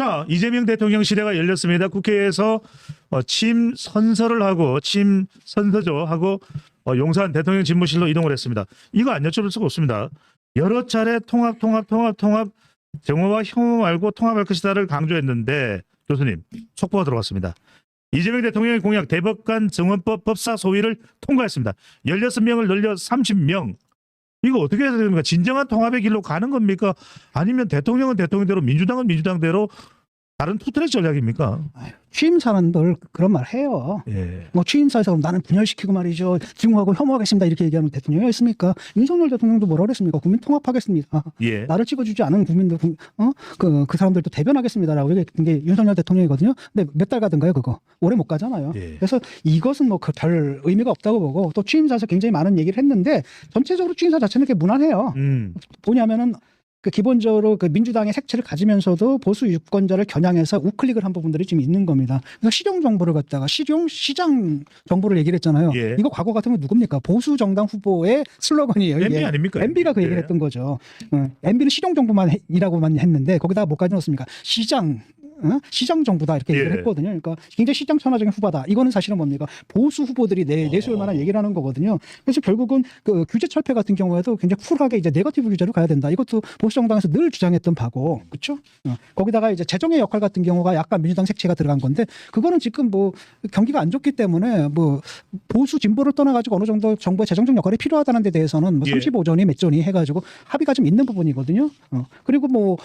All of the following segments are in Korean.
자, 이재명 대통령 시대가 열렸습니다. 국회에서 취임 선서를 하고 취임 선서죠 하고 용산 대통령 집무실로 이동을 했습니다. 이거 안 여쭤볼 수가 없습니다. 여러 차례 통합 정오와 혐오 말고 통합할 것이다를 강조했는데 교수님 속보가 들어왔습니다. 이재명 대통령의 공약 대법관 정원법 법사 소위를 통과했습니다. 16명을 늘려 30명. 이거 어떻게 해야 됩니까? 진정한 통합의 길로 가는 겁니까? 아니면 대통령은 대통령대로 민주당은 민주당대로 다른 투트랙 전략입니까? 취임 사람들 그런 말 해요. 예. 뭐 취임사에서 그럼 나는 분열시키고 말이죠. 증오하고 혐오하겠습니다. 이렇게 얘기하는 대통령이 있습니까? 윤석열 대통령도 뭐라 그랬습니까? 국민 통합하겠습니다. 예. 나를 찍어주지 않은 국민들, 그 사람들도 대변하겠습니다라고 얘기했던 게 윤석열 대통령이거든요. 근데 몇 달 가던가요, 그거? 오래 못 가잖아요. 예. 그래서 이것은 뭐 별 의미가 없다고 보고 또 취임사에서 굉장히 많은 얘기를 했는데 전체적으로 취임사 자체는 이렇게 무난해요. 뭐냐면은 그 기본적으로 그 민주당의 색채를 가지면서도 보수 유권자를 겨냥해서 우클릭을 한 부분들이 지금 있는 겁니다. 그래서 실용 정보를 갖다가 시장 정보를 얘기를 했잖아요. 예. 이거 과거 같으면 누굽니까? 보수 정당 후보의 슬로건이에요. 이게. MB 아닙니까? MB가 그 얘기를 예. 했던 거죠. MB는 실용 정보만이라고만 했는데 거기다가 뭐까지 넣었습니까? 시장 정부다 이렇게 얘기를 예. 했거든요. 그러니까 굉장히 시장 천하적인 후보다. 이거는 사실은 뭡니까? 보수 후보들이 내세울 만한 얘기를 하는 거거든요. 그래서 결국은 그 규제 철폐 같은 경우에도 굉장히 쿨하게 이제 네거티브 규제로 가야 된다. 이것도 보수 정당에서 늘 주장했던 바고, 그렇죠? 거기다가 이제 재정의 역할 같은 경우가 약간 민주당 색채가 들어간 건데 그거는 지금 뭐 경기가 안 좋기 때문에 뭐 보수 진보를 떠나가지고 어느 정도 정부의 재정적 역할이 필요하다는 데 대해서는 뭐 예. 35조니 몇 조니 해가지고 합의가 좀 있는 부분이거든요. 그리고 뭐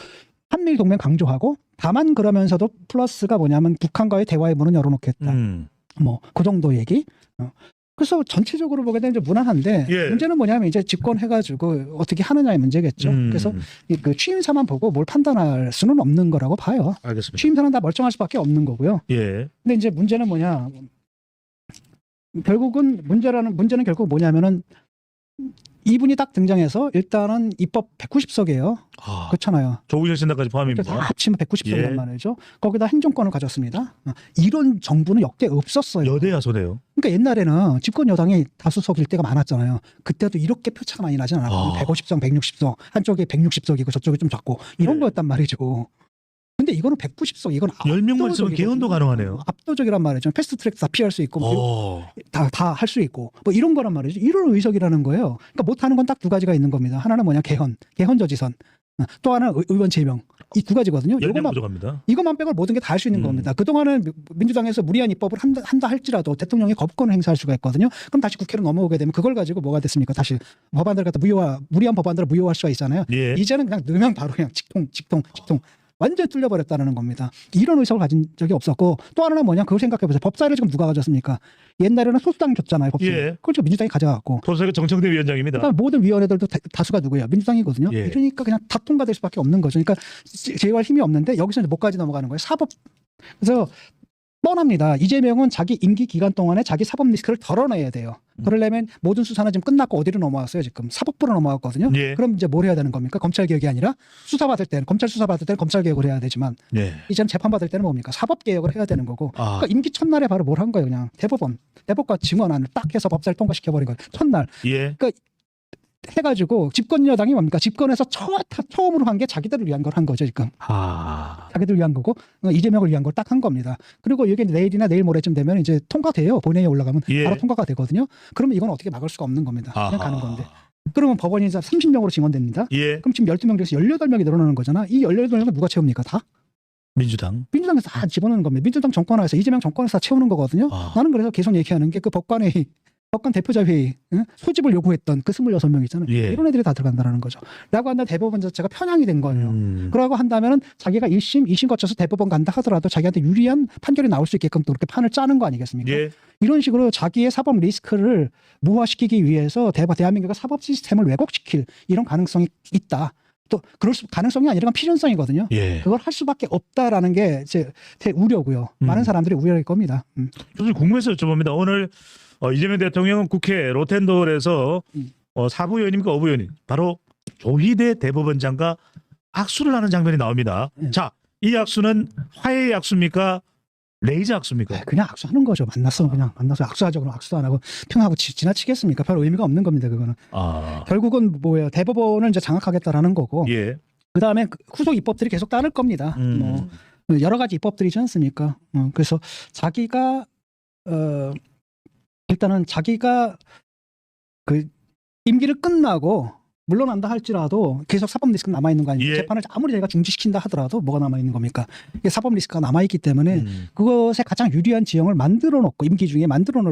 한미일 동맹 강조하고 다만 그러면서도 플러스가 뭐냐면 북한과의 대화의 문은 열어놓겠다. 뭐 그 정도 얘기. 그래서 전체적으로 보게 되면 이제 무난한데 예. 문제는 뭐냐면 이제 집권해가지고 어떻게 하느냐의 문제겠죠. 그래서 그 취임사만 보고 뭘 판단할 수는 없는 거라고 봐요. 알겠습니다. 취임사는 다 멀쩡할 수밖에 없는 거고요. 예. 근데 이제 문제는 뭐냐? 결국은 문제는 결국 뭐냐면은 이분이 딱 등장해서 일단은 입법 190석이에요. 그렇잖아요. 조국열 신당까지 다 포함입니다. 합치면 190석이란 예. 말이죠. 거기다 행정권을 가졌습니다. 이런 정부는 역대 없었어요. 여대야 소대요. 그러니까 옛날에는 집권 여당이 다수석일 때가 많았잖아요. 그때도 이렇게 표차가 많이 나진 않았거든요. 아. 150석, 160석. 한쪽에 160석이고 저쪽에 좀 작고 이런 네. 거였단 말이죠. 근데 이거는 190석, 이건 10명만 있으면 개헌도 가능하네요. 압도적이란 말이죠. 패스트트랙 다 피할 수 있고 다 할 수 있고 뭐 이런 거란 말이죠. 이런 의석이라는 거예요. 그러니까 못하는 건 딱 두 가지가 있는 겁니다. 하나는 뭐냐 개헌 저지선. 또 하나는 의원 제명. 이 두 가지거든요. 10명 부족합니다. 이것만 빼고 모든 게 다 할 수 있는 겁니다. 그동안은 민주당에서 무리한 입법을 한다 할지라도 대통령이 거부권을 행사할 수가 있거든요. 그럼 다시 국회로 넘어오게 되면 그걸 가지고 뭐가 됐습니까? 다시 법안들을 갖다 무리한 법안들을 무효화할 수가 있잖아요. 예. 이제는 그냥 넣으면 바로 그냥 직통 완전히 뚫려버렸다는 겁니다. 이런 의석을 가진 적이 없었고 또 하나는 뭐냐 그걸 생각해보세요. 법사위를 지금 누가 가졌습니까? 옛날에는 소수당이 줬잖아요. 법사위. 예. 그걸 지금 민주당이 가져갔고 토사가 정청대 위원장입니다. 그러니까 모든 위원회들도 다수가 누구예요? 민주당이거든요. 예. 그러니까 그냥 다 통과될 수밖에 없는 거죠. 그러니까 제어할 힘이 없는데 여기서 이제 뭐까지 넘어가는 거예요? 사법. 그래서 뻔합니다. 이재명은 자기 임기 기간 동안에 자기 사법 리스크를 덜어내야 돼요. 그러려면 모든 수사는 지금 끝났고 어디로 넘어왔어요? 지금 사법부로 넘어갔거든요. 예. 그럼 이제 뭘 해야 되는 겁니까? 검찰개혁이 아니라 검찰 수사받을 때는 검찰개혁을 해야 되지만 예. 이제는 재판받을 때는 뭡니까? 사법개혁을 해야 되는 거고 아. 그러니까 임기 첫날에 바로 뭘 한 거예요? 그냥 대법관 증언안을 딱 해서 법사를 통과시켜버린 거예요. 첫날. 예. 해가지고 집권 여당이 뭡니까? 집권해서 처음으로 한 게 자기들을 위한 걸 한 거죠 지금. 자기들 위한 거고 이재명을 위한 걸 딱 한 겁니다. 그리고 이게 내일이나 내일 모레쯤 되면 이제 통과돼요. 본회의에 올라가면 예. 바로 통과가 되거든요. 그러면 이건 어떻게 막을 수가 없는 겁니다. 그냥 아하. 가는 건데. 그러면 법원이 이제 30명으로 증원됩니다. 예. 그럼 지금 12명 중에서 18명이 늘어나는 거잖아. 이 18명은 누가 채웁니까? 다? 민주당. 민주당에서 다 집어넣는 겁니다. 민주당 정권화에서 이재명 정권에서 다 채우는 거거든요. 나는 그래서 계속 얘기하는 게 그 법관 대표자 회의 소집을 요구했던 그 26명 있잖아요. 예. 이런 애들이 다 들어간다는 거죠. 라고 한다면 대법원 자체가 편향이 된 거예요. 그러고 한다면은 자기가 1심, 2심 거쳐서 대법원 간다 하더라도 자기한테 유리한 판결이 나올 수 있게끔 또 이렇게 판을 짜는 거 아니겠습니까? 예. 이런 식으로 자기의 사법 리스크를 무화시키기 위해서 대한민국의 사법 시스템을 왜곡시킬 이런 가능성이 있다. 또 그럴 가능성이 아니라 필연성이거든요. 예. 그걸 할 수밖에 없다라는 게 제 우려고요. 많은 사람들이 우려일 겁니다. 교수님 궁금해서 여쭤봅니다. 오늘 이재명 대통령은 국회 로텐도홀에서 사부 의원입니까 어부 의원이 바로 조희대 대법원장과 악수를 하는 장면이 나옵니다. 자, 이 악수는 화해의 악수입니까? 레이저 악수입니까? 그냥 악수하는 거죠. 그냥 만나서 악수하죠. 그럼 악수도 안 하고 평하고 지나치겠습니까? 별 의미가 없는 겁니다. 그거는. 결국은 뭐예요? 대법원을 이제 장악하겠다라는 거고. 예. 그다음에 후속 입법들이 계속 따를 겁니다. 뭐 여러 가지 입법들이 있지 않습니까? 그래서 자기가 일단은 자기가 그 임기를 끝나고 물러난다 할지라도 계속 사법 리스크가 남아 있는 거 아닙니까? 예. 재판을 아무리 내가 중지시킨다 하더라도 뭐가 남아 있는 겁니까? 이게 사법 리스크가 남아 있기 때문에 그것에 가장 유리한 지형을 만들어 놓고 임기 중에 만들어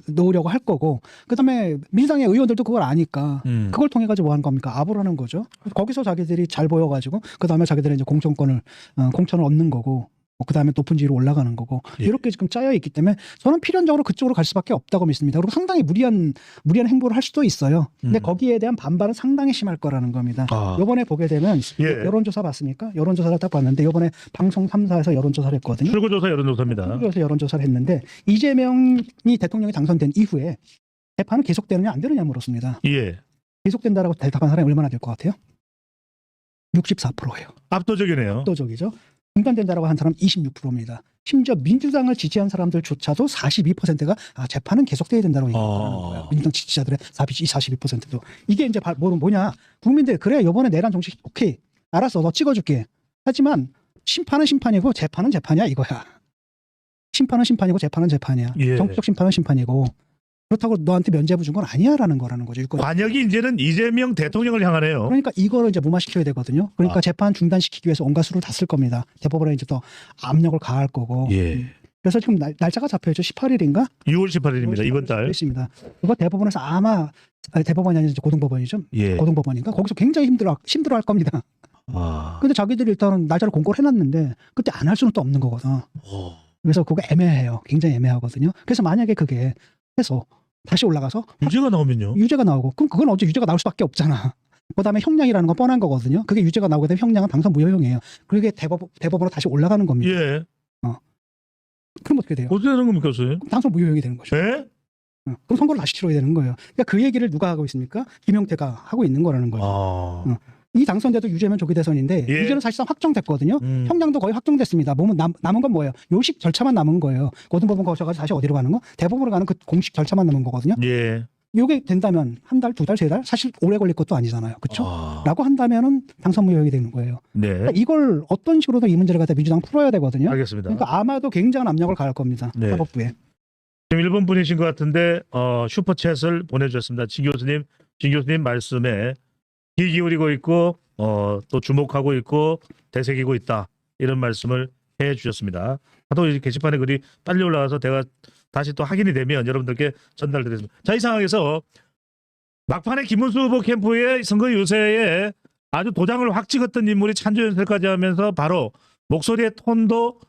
놓으려고 할 거고, 그다음에 민주당의 의원들도 그걸 아니까 그걸 통해 가지고 뭐 하는 겁니까? 아부라는 거죠. 거기서 자기들이 잘 보여가지고 그다음에 자기들은 이제 공천을 얻는 거고. 그다음에 높은 지위로 올라가는 거고, 예. 이렇게 지금 짜여 있기 때문에 저는 필연적으로 그쪽으로 갈 수밖에 없다고 믿습니다. 그리고 상당히 무리한 행보를 할 수도 있어요. 근데 거기에 대한 반발은 상당히 심할 거라는 겁니다. 이번에 보게 되면 예. 여론조사 봤습니까? 여론조사를 딱 봤는데 이번에 방송 3사에서 여론조사를 했거든요. 출구조사 여론조사입니다. 그래서 여론조사를 했는데 이재명이 대통령이 당선된 이후에 재판은 계속되느냐 안 되느냐 물었습니다. 예. 계속된다라고 대답한 사람이 얼마나 될 것 같아요? 64%예요. 압도적이네요. 압도적이죠. 중단된다라고 한 사람 26%입니다. 심지어 민주당을 지지한 사람들조차도 42%가 재판은 계속돼야 된다고 얘기하는 거예요. 민주당 지지자들의 42%도. 이게 이제 뭐냐? 국민들 그래 이번에 내란 정식 오케이 알았어 너 찍어줄게. 하지만 심판은 심판이고 재판은 재판이야 이거야. 심판은 심판이고 재판은 재판이야. 예. 정치적 심판은 심판이고 그렇다고 너한테 면죄부 준 건 아니야라는 거라는 거죠. 관역이 이제는 이재명 대통령을 향하네요. 그러니까 이거를 이제 무마시켜야 되거든요. 그러니까 재판 중단시키기 위해서 온갖 수를 다 쓸 겁니다. 대법원에 이제 또 압력을 가할 거고. 예. 그래서 지금 날짜가 잡혀있죠. 18일인가? 6월 18일입니다. 이번 달. 있습니다. 그거 대법원에서 아마 대법원이 아니라 이제 고등법원이죠. 예. 고등법원인가? 거기서 굉장히 힘들어할 겁니다. 근데 자기들이 일단은 날짜를 공고를 해놨는데 그때 안 할 수는 또 없는 거거든. 그래서 그거 애매해요. 굉장히 애매하거든요. 그래서 만약에 그게 해서 다시 올라가서 유죄가 나오면요? 유죄가 나오고 그럼 그건 어째 유죄가 나올 수밖에 없잖아. 그다음에 형량이라는 건 뻔한 거거든요. 그게 유죄가 나오게 되면 형량은 당선 무효형이에요. 그게 대법원으로 다시 올라가는 겁니다. 예. 그럼 어떻게 돼요? 어떻게 되는 겁니까, 선생님? 당선 무효형이 되는 거죠. 예? 그럼 선거를 다시 치러야 되는 거예요. 그러니까 그 얘기를 누가 하고 있습니까? 김용태가 하고 있는 거라는 거죠. 이 당선돼도 유죄면 조기 대선인데 예. 유죄는 사실상 확정됐거든요. 형량도 거의 확정됐습니다. 남은 건 뭐예요? 요식 절차만 남은 거예요. 고등법원 거쳐가지고 다시 어디로 가는 거? 대법원으로 가는 그 공식 절차만 남은 거거든요. 예. 이게 된다면 한 달, 두 달, 세 달 사실 오래 걸릴 것도 아니잖아요. 그렇죠? 라고 한다면은 당선 무효형이 되는 거예요. 네. 그러니까 이걸 어떤 식으로든 이 문제를 갖다 민주당 풀어야 되거든요. 알겠습니다. 그러니까 아마도 굉장한 압력을 가할 겁니다. 네. 사법부에. 지금 일본 분이신 것 같은데 슈퍼챗을 보내주셨습니다. 진 교수님 말씀에 귀 기울이고 있고 또 주목하고 있고 되새기고 있다 이런 말씀을 해주셨습니다. 하도 이 게시판에 글이 빨리 올라와서 제가 다시 또 확인이 되면 여러분들께 전달드리겠습니다. 자, 이 상황에서 막판에 김문수 후보 캠프의 선거 유세에 아주 도장을 확 찍었던 인물이 찬조연설까지 하면서 바로 목소리의 톤도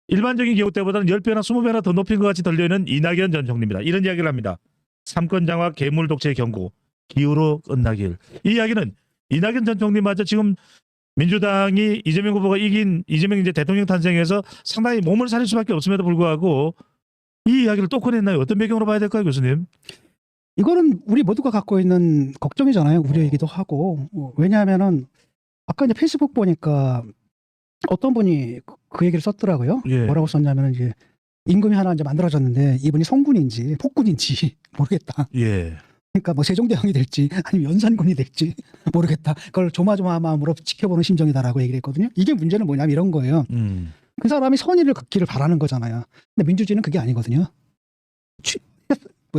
일반적인 경우 때보다는 10배나 20배나 더 높인 것 같이 들려있는 이낙연 전 총리입니다. 이런 이야기를 합니다. 삼권 장악, 괴물 독재 경고, 기후로 끝나길. 이 이야기는 이낙연 전 총리마저 지금 민주당이 이재명 후보가 이긴 이재명 이제 대통령 탄생에서 상당히 몸을 사릴 수밖에 없음에도 불구하고 이 이야기를 또 꺼냈나요? 어떤 배경으로 봐야 될까요, 교수님? 이거는 우리 모두가 갖고 있는 걱정이잖아요. 우려이기도 하고. 왜냐하면은 아까 이제 페이스북 보니까 어떤 분이 그 얘기를 썼더라고요. 예. 뭐라고 썼냐면 이제 임금이 하나 이제 만들어졌는데 이분이 성군인지 폭군인지 모르겠다. 예. 그러니까 뭐 세종대왕이 될지 아니면 연산군이 될지 모르겠다. 그걸 조마조마한 마음으로 지켜보는 심정이다라고 얘기를 했거든요. 이게 문제는 뭐냐면 이런 거예요. 그 사람이 선의를 갚기를 바라는 거잖아요. 근데 민주주의는 그게 아니거든요.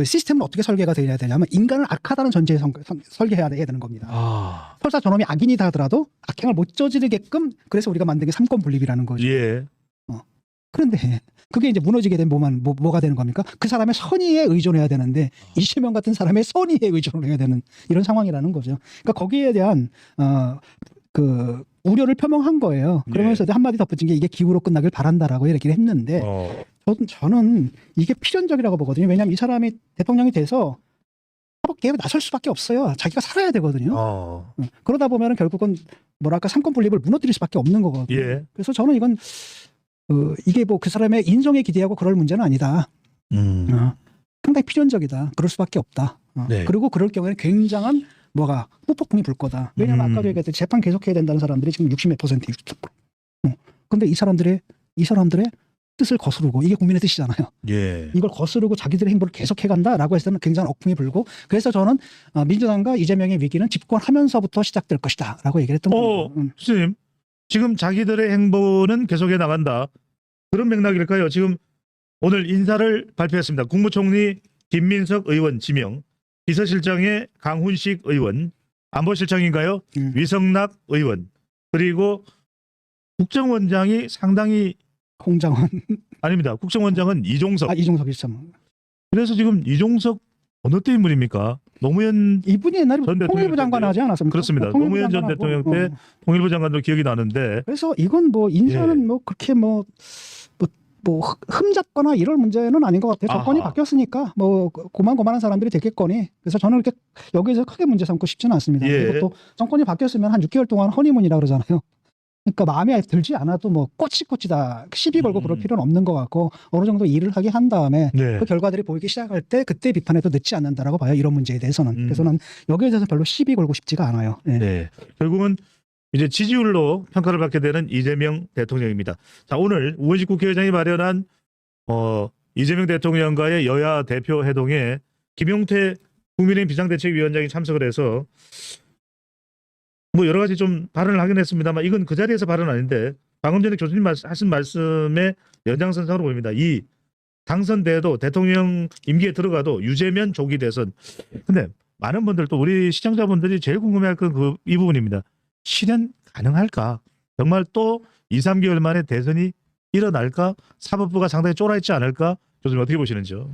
시스템은 어떻게 설계가 되어야 되냐면 인간을 악하다는 전제에 설계해야 되는 겁니다. 설사 저놈이 악인이다 하더라도 악행을 못 저지르게끔 그래서 우리가 만든 게 삼권 분립이라는 거죠. 예. 그런데 그게 이제 무너지게 되면 뭐가 되는 겁니까? 그 사람의 선의에 의존해야 되는데 이재명 같은 사람의 선의에 의존을 해야 되는 이런 상황이라는 거죠. 그러니까 거기에 대한 그 우려를 표명한 거예요. 그러면서 한마디 덧붙인 게 이게 기후로 끝나길 바란다라고 얘기를 했는데 저는 이게 필연적이라고 보거든요. 왜냐하면 이 사람이 대통령이 돼서 사법개혁에 나설 수밖에 없어요. 자기가 살아야 되거든요. 그러다 보면 결국은 뭐랄까 삼권 분립을 무너뜨릴 수밖에 없는 거거든요. 예. 그래서 저는 이건 이게 뭐 그 사람의 인성에 기대하고 그럴 문제는 아니다. 상당히 필연적이다. 그럴 수밖에 없다. 네. 그리고 그럴 경우에는 굉장한 뭐가 후폭풍이 불 거다. 왜냐하면 아까도 얘기했듯이 재판 계속해야 된다는 사람들이 지금 60몇 %, 60%. 근데 이 사람들의 뜻을 거스르고 이게 국민의 뜻이잖아요. 예. 이걸 거스르고 자기들의 행보를 계속해 간다라고 해서는 굉장한 억풍이 불고 그래서 저는 민주당과 이재명의 위기는 집권하면서부터 시작될 것이다라고 얘기를 했던 겁니다. 교수님, 지금 자기들의 행보는 계속해 나간다. 그런 맥락일까요? 지금 오늘 인사를 발표했습니다. 국무총리 김민석 의원 지명, 비서실장에 강훈식 의원, 안보실장인가요? 위성락 의원, 그리고 국정원장이 상당히 홍장원. 아닙니다. 국정원장은 이종석. 이종석 일참. 그래서 지금 이종석 어느 때 인물입니까? 노무현 이분이 옛날에 전 대통령 통일부 장관 때인데요. 하지 않았습니까? 그렇습니다. 통일부 노무현 전 장관하고, 대통령 때 통일부 장관도 기억이 나는데 그래서 이건 뭐 인사는 예. 뭐 그렇게 뭐 흠잡거나 이럴 문제는 아닌 것 같아요. 정권이 아하. 바뀌었으니까 뭐 고만고만한 사람들이 됐겠거니. 그래서 저는 이렇게 여기서 크게 문제 삼고 싶지는 않습니다. 예. 그리고 또 정권이 바뀌었으면 한 6개월 동안 허니문이라 그러잖아요. 그러니까 마음에 들지 않아도 뭐 꼬치꼬치다 시비 걸고 그럴 필요는 없는 것 같고 어느 정도 일을 하게 한 다음에 네. 그 결과들이 보이기 시작할 때 그때 비판해도 늦지 않는다라고 봐요. 이런 문제에 대해서는. 그래서 는 여기에 대해서 별로 시비 걸고 싶지가 않아요. 예. 네. 결국은 이제 지지율로 평가를 받게 되는 이재명 대통령입니다. 자, 오늘 우원식 국회의장이 마련한 이재명 대통령과의 여야 대표 회동에 김용태 국민의힘 비상대책위원장이 참석을 해서 뭐 여러 가지 좀 발언을 하긴 했습니다만 이건 그 자리에서 발언 아닌데 방금 전에 교수님 하신 말씀의 연장선상으로 보입니다. 이 당선돼도 대통령 임기에 들어가도 유재면 조기 대선. 근데 많은 분들 또 우리 시청자분들이 제일 궁금해할 건 이 부분입니다. 실현 가능할까? 정말 또 2, 3개월 만에 대선이 일어날까? 사법부가 상당히 쫄아있지 않을까? 교수님 어떻게 보시는지요?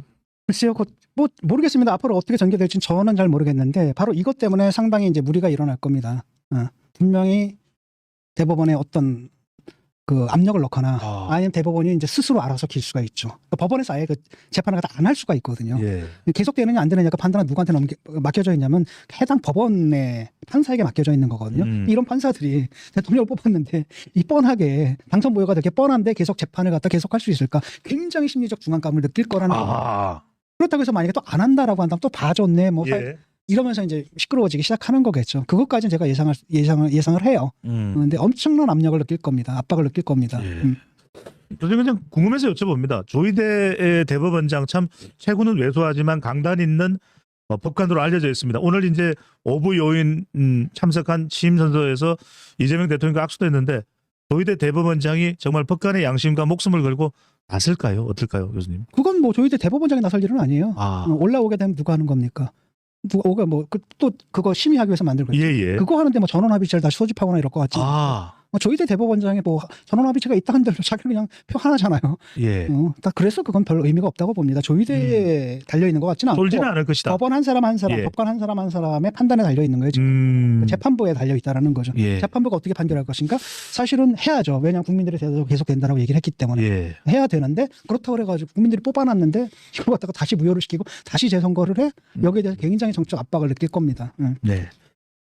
글쎄요, 뭐 모르겠습니다. 앞으로 어떻게 전개될지는 저는 잘 모르겠는데 바로 이것 때문에 상당히 이제 무리가 일어날 겁니다. 분명히 대법원에 어떤 그 압력을 넣거나 아니면 대법원이 이제 스스로 알아서 길 수가 있죠. 그러니까 법원에서 아예 그 재판을 안 할 수가 있거든요. 예. 계속되느냐 안 되느냐가 판단은 누구한테 맡겨져 있냐면 해당 법원의 판사에게 맡겨져 있는 거거든요. 이런 판사들이 대통령을 뽑았는데 이 뻔하게 당선 모여가 되게 뻔한데 계속 재판을 갖다 계속할 수 있을까? 굉장히 심리적 중압감을 느낄 거라는 거예요. 그렇다고 해서 만약에 또 안 한다라고 한다면 또 봐줬네 뭐 예. 이러면서 이제 시끄러워지기 시작하는 거겠죠. 그것까지는 제가 예상을 해요. 그런데 엄청난 압력을 느낄 겁니다. 압박을 느낄 겁니다. 예. 교수님 그냥 궁금해서 여쭤봅니다. 조희대의 대법원장 참 최고는 왜소하지만 강단 있는 법관으로 알려져 있습니다. 오늘 이제 오부 요인 참석한 취임 선서에서 이재명 대통령과 악수도 했는데 조희대 대법원장이 정말 법관의 양심과 목숨을 걸고 나설까요? 어떨까요, 교수님? 그건 뭐 조희대 대법원장이 나설 일은 아니에요. 올라오게 되면 누가 하는 겁니까? 누가 또 그거 심의하기 위해서 만들고 예. 그거 하는데 뭐 전원합의체를 다시 소집하거나 이럴 것 같지. 뭐 조희대 대법원장이 뭐 전원합의체가 있다 한들 자기는 그냥 표 하나잖아요. 예. 딱 그래서 그건 별 의미가 없다고 봅니다. 조희대에 달려 있는 것 같지는 않고 쫄지는 않을 것이다. 법원 한 사람 한 사람, 예. 법관 한 사람 한 사람의 판단에 달려 있는 거예요. 지금. 재판부에 달려 있다라는 거죠. 예. 재판부가 어떻게 판결할 것인가? 사실은 해야죠. 왜냐하면 국민들의 대답이 계속 된다라고 얘기를 했기 때문에 예. 해야 되는데 그렇다고 그래가지고 국민들이 뽑아놨는데 이걸 갖다가 다시 무효를 시키고 다시 재선거를 해? 여기에 대해서 굉장히 정적 압박을 느낄 겁니다. 네.